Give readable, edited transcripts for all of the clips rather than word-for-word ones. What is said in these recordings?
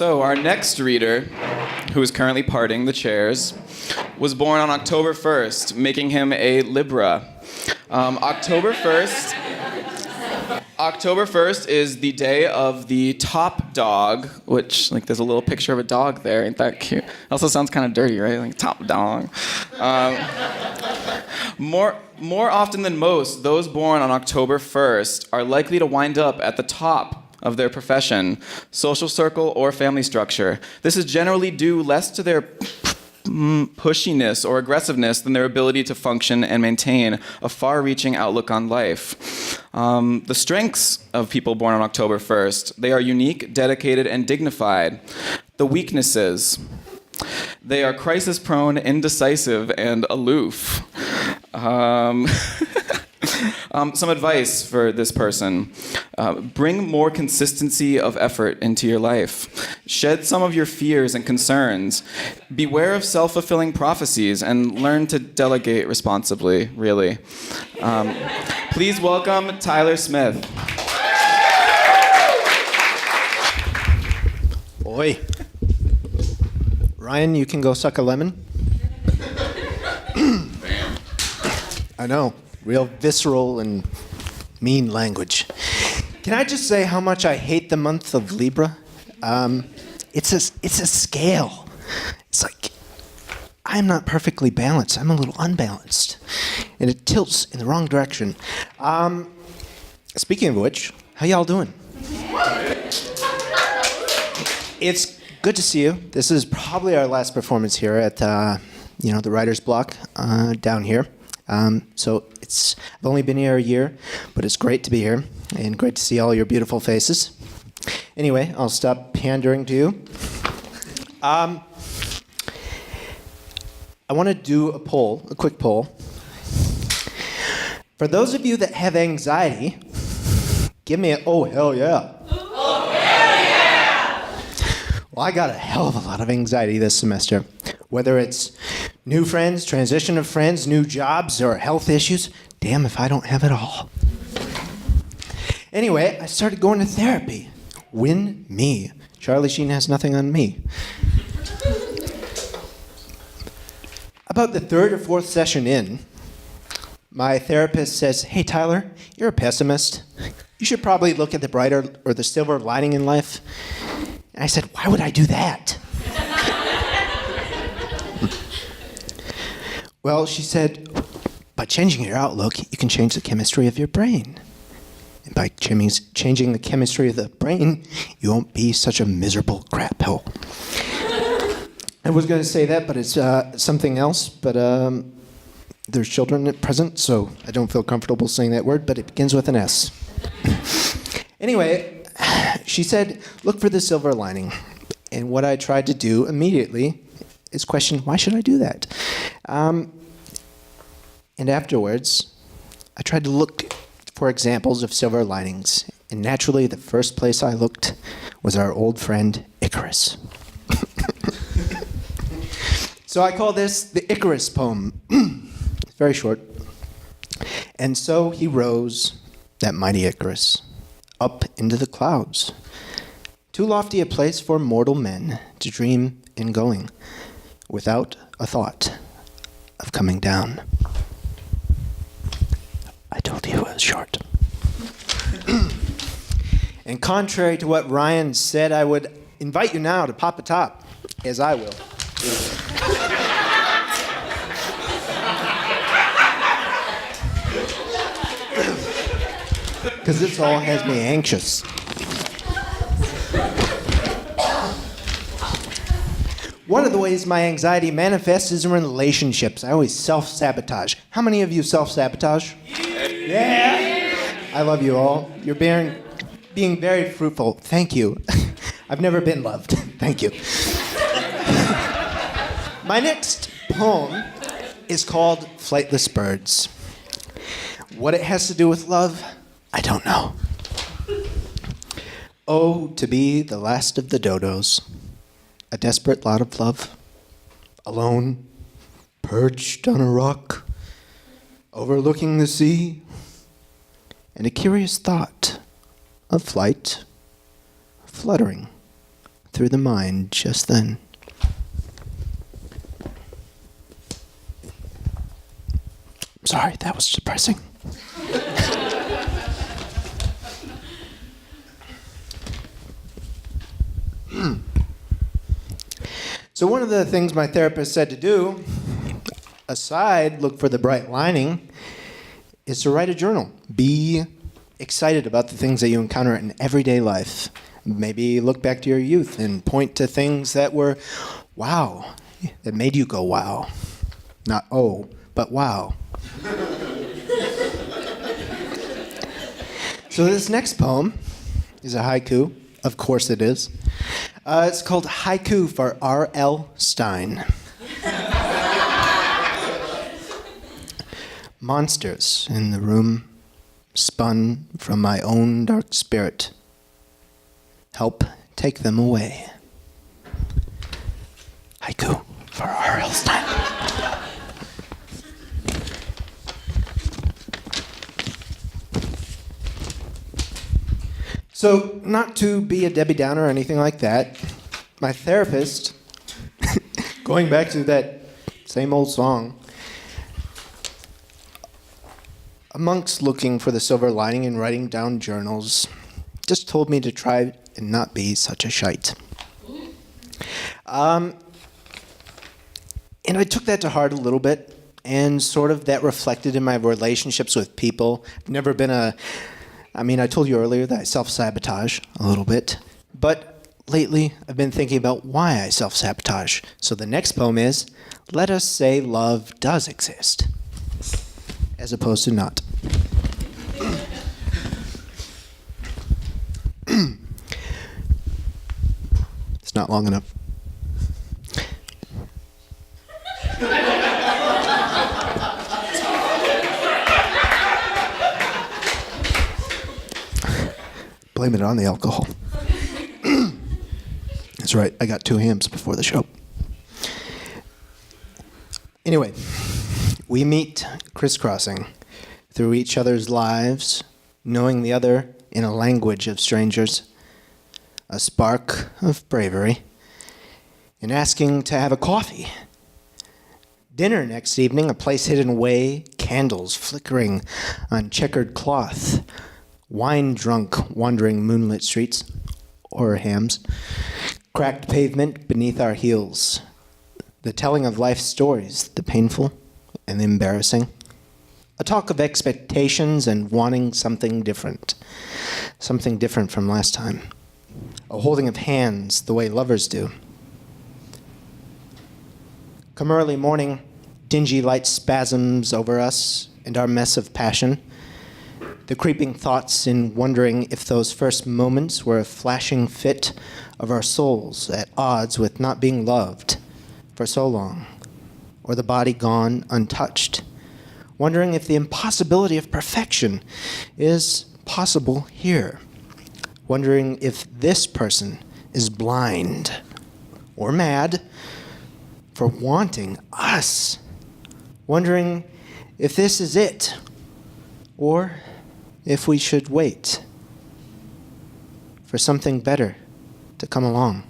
So our next reader, who is currently parting the chairs, was born on October 1st, making him a Libra. October 1st is the day of the top dog, which, like, there's a little picture of a dog there. Ain't that cute? Also sounds kind of dirty, right? Like, top dog. More often than most, those born on October 1st are likely to wind up at the top of their profession, social circle, or family structure. This is generally due less to their pushiness or aggressiveness than their ability to function and maintain a far-reaching outlook on life. The strengths of people born on October 1st, they are unique, dedicated, and dignified. The weaknesses, they are crisis-prone, indecisive, and aloof. Some advice for this person. Bring more consistency of effort into your life. Shed some of your fears and concerns. Beware of self-fulfilling prophecies and learn to delegate responsibly, really. Please welcome Tyler Smith. Oi. Ryan, you can go suck a lemon. I know. Real visceral and mean language. Can I just say how much I hate the month of Libra? It's a scale. It's like, I'm not perfectly balanced. I'm a little unbalanced. And it tilts in the wrong direction. Speaking of which, how y'all doing? It's good to see you. This is probably our last performance here at the writer's block down here. So I've only been here a year, but it's great to be here and great to see all your beautiful faces. Anyway, I'll stop pandering to you. I want to do a quick poll. For those of you that have anxiety, give me a, oh, hell yeah. Oh, hell yeah! Well, I got a hell of a lot of anxiety this semester. Whether it's new friends, transition of friends, new jobs, or health issues, damn if I don't have it all. Anyway, I started going to therapy. Win me. Charlie Sheen has nothing on me. About the third or fourth session in, my therapist says, "Hey, Tyler, you're a pessimist. You should probably look at the brighter or the silver lining in life." And I said, "Why would I do that?" Well, she said, by changing your outlook, you can change the chemistry of your brain. And by changing the chemistry of the brain, you won't be such a miserable crap hole. I was going to say that, but it's something else. But there's children at present, so I don't feel comfortable saying that word, but it begins with an S. Anyway, she said, look for the silver lining. And what I tried to do immediately is question, why should I do that? And afterwards, I tried to look for examples of silver linings. And naturally, the first place I looked was our old friend, Icarus. So I call this the Icarus poem. It's very short. And so he rose, that mighty Icarus, up into the clouds. Too lofty a place for mortal men to dream in going, without a thought of coming down. I told you it was short. And contrary to what Ryan said, I would invite you now to pop a top, as I will. Because this all has me anxious. One of the ways my anxiety manifests is in relationships. I always self-sabotage. How many of you self-sabotage? Yeah! I love you all. You're being very fruitful. Thank you. I've never been loved. Thank you. My next poem is called Flightless Birds. What it has to do with love, I don't know. Oh, to be the last of the dodos. A desperate lot of love, alone, perched on a rock, overlooking the sea, and a curious thought of flight, fluttering through the mind just then. Sorry, that was depressing. So one of the things my therapist said to do, aside look for the bright lining, is to write a journal. Be excited about the things that you encounter in everyday life. Maybe look back to your youth and point to things that were wow, that made you go wow. Not oh, but wow. So this next poem is a haiku. Of course it is. It's called Haiku for R.L. Stein. Monsters in the room, spun from my own dark spirit. Help take them away. Haiku for R.L. Stein. So, not to be a Debbie Downer or anything like that, my therapist, going back to that same old song, amongst looking for the silver lining and writing down journals, just told me to try and not be such a shite. And I took that to heart a little bit, and sort of that reflected in my relationships with people. I've never been I told you earlier that I self-sabotage a little bit, but lately I've been thinking about why I self-sabotage. So the next poem is, let us say love does exist, as opposed to not. It's not long enough. Blame it on the alcohol. That's right, I got 2 hymns before the show. Anyway, we meet crisscrossing through each other's lives, knowing the other in a language of strangers, a spark of bravery, and asking to have a coffee. Dinner next evening, a place hidden away, candles flickering on checkered cloth, wine-drunk wandering moonlit streets, or hams, cracked pavement beneath our heels, the telling of life's stories, the painful and the embarrassing, a talk of expectations and wanting something different from last time, a holding of hands the way lovers do. Come early morning, dingy light spasms over us and our mess of passion, the creeping thoughts in wondering if those first moments were a flashing fit of our souls at odds with not being loved for so long, or the body gone untouched, wondering if the impossibility of perfection is possible here, wondering if this person is blind or mad for wanting us, wondering if this is it, or if we should wait for something better to come along.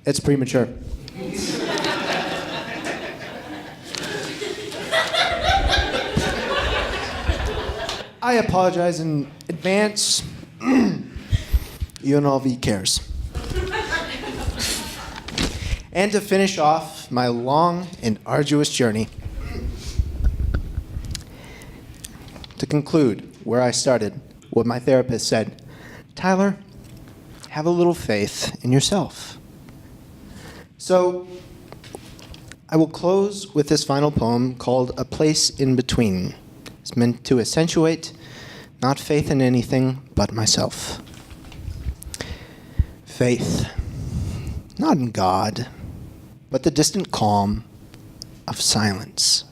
It's premature. I apologize in advance. UNLV cares. And to finish off my long and arduous journey, to conclude where I started, what my therapist said, Tyler, have a little faith in yourself. So I will close with this final poem called A Place in Between. It's meant to accentuate not faith in anything but myself. Faith, not in God, but the distant calm of silence.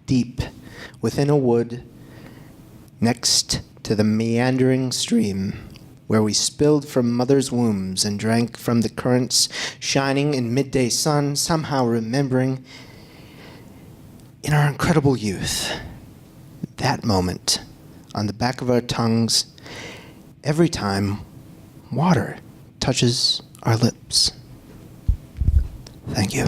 Deep within a wood, next to the meandering stream, where we spilled from mothers' wombs and drank from the currents shining in midday sun, somehow remembering in our incredible youth that moment on the back of our tongues every time water touches our lips. Thank you.